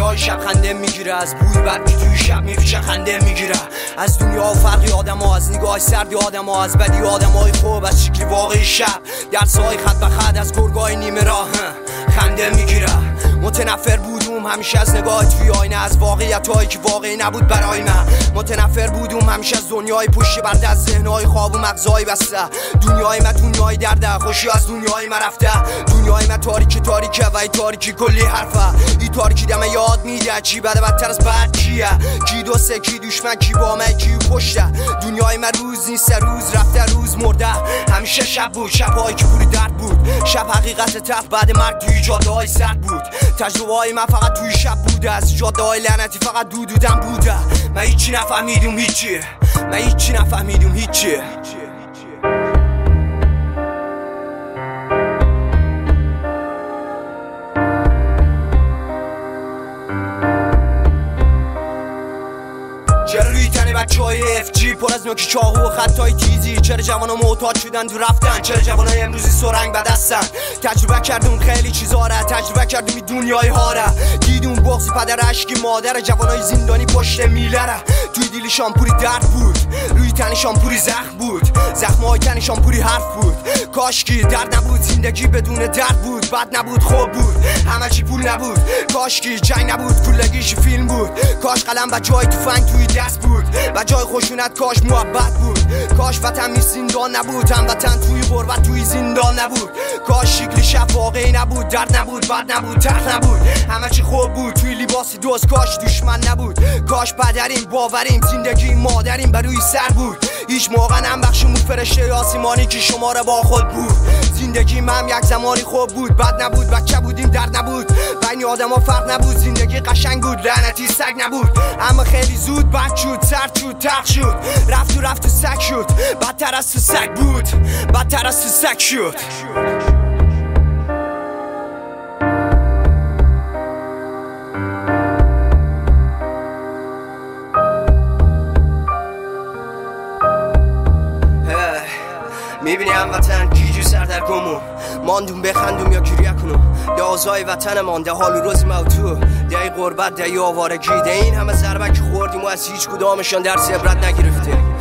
دنیای شب خنده میگیره، از بوی بد که توی شب میفشه خنده میگیره، از دنیا و فرقی آدم‌ها، از نگاه سردی آدم‌ها، از بدی آدم‌های خوب، از شکلی واقعی شب، درس‌های خط به خط، از گرگای نیمه راه خنده میگیره. متنفر بودم همیشه از نگاه توی آینه، از واقعیت‌هایی که واقعی نبود برای من. متنفر بودم همیشه از دنیای پشت برده، از ذهن‌های خواب و مغزای بسته. دنیای من دنیای درده، خوشی از دنیای من رفته. دنیای من تاریکه و این تاریکی کلی حرفه. این تاریکی دم یاد میده چی بده بدتر از بد کیه، کی دوسته کی دشمن، کی با من کی پشته. دنیای من روز نیست، روز رفته روز مرده. همیشه شب بود، شب‌هایی که پوری درد بود، شب حقیقت تلخ بعد مرگ توی جاده‌های سرد بود. تجربه‌های من فقط توی شب بوده، از جاده‌های لعنتی فقط دودم بوده. من هیچی نفهمیدم هیچی، من هیچی نفهمیدم هیچی. چرا روی تن بچه‌های FG پر از نوک چاقو و خطای تیزی؟ چرا جوانا معتاد شدن تو رفتن؟ چرا جوانای امروزی سرنگ بد هستن؟ تجربه کردم خیلی چیزا را، تجربه کردم این دنیای ها را. دیدم بغض پدر، اشکی مادر، جوانای زندانی پشت میله را. توی دیلشان پوری درد بود، روی تنشان پوری زخم بود، زخم‌های تنشان پوری حرف بود. کاشکی درد نبود، زندگی بدون درد بود، بد نبود خوب بود، همه چی پول نبود. کاشکی جنگ نبود، کلگیش فیلم بود. کاش قلم و جای تفنگ توی دست بود و جای خشونت کاش محبت بود. کاش وطن می زندان نبود، هم وطن توی غربت توی زندان نبود. کاش شکلی شب واقعی نبود، درد نبود بد نبود تلخ نبود، همه چی خوب بود توی لباسی دوست. کاش دشمن نبود، کاش پدریم باوریم زندگی مادریم بر روی سر بود. هیچ موقع نبخشیم فرشته آسمانی که شما را با خود بود. زندگی من یک زمانی خوب بود، بد نبود، بچه بودیم درد نبود، بین آدم ها فرق نبود، زندگی قشنگ بود، لعنتی سگ نبود. اما خیلی زود بد شد، سرد شد، تلخ شد، رفت و سگ شد، بدتر از تو سگ بود، بدتر از تو سگ شد. میبینی هموطن گیجو سر در گمو، ماندون بخندم یا گریه کنم. ده آزای وطن من، ده حال و روز موتو، ده غربت، ده آوارگی، ده این همه ضربه که خوردیم و از هیچ کدامشان درس عبرت نگرفتیم.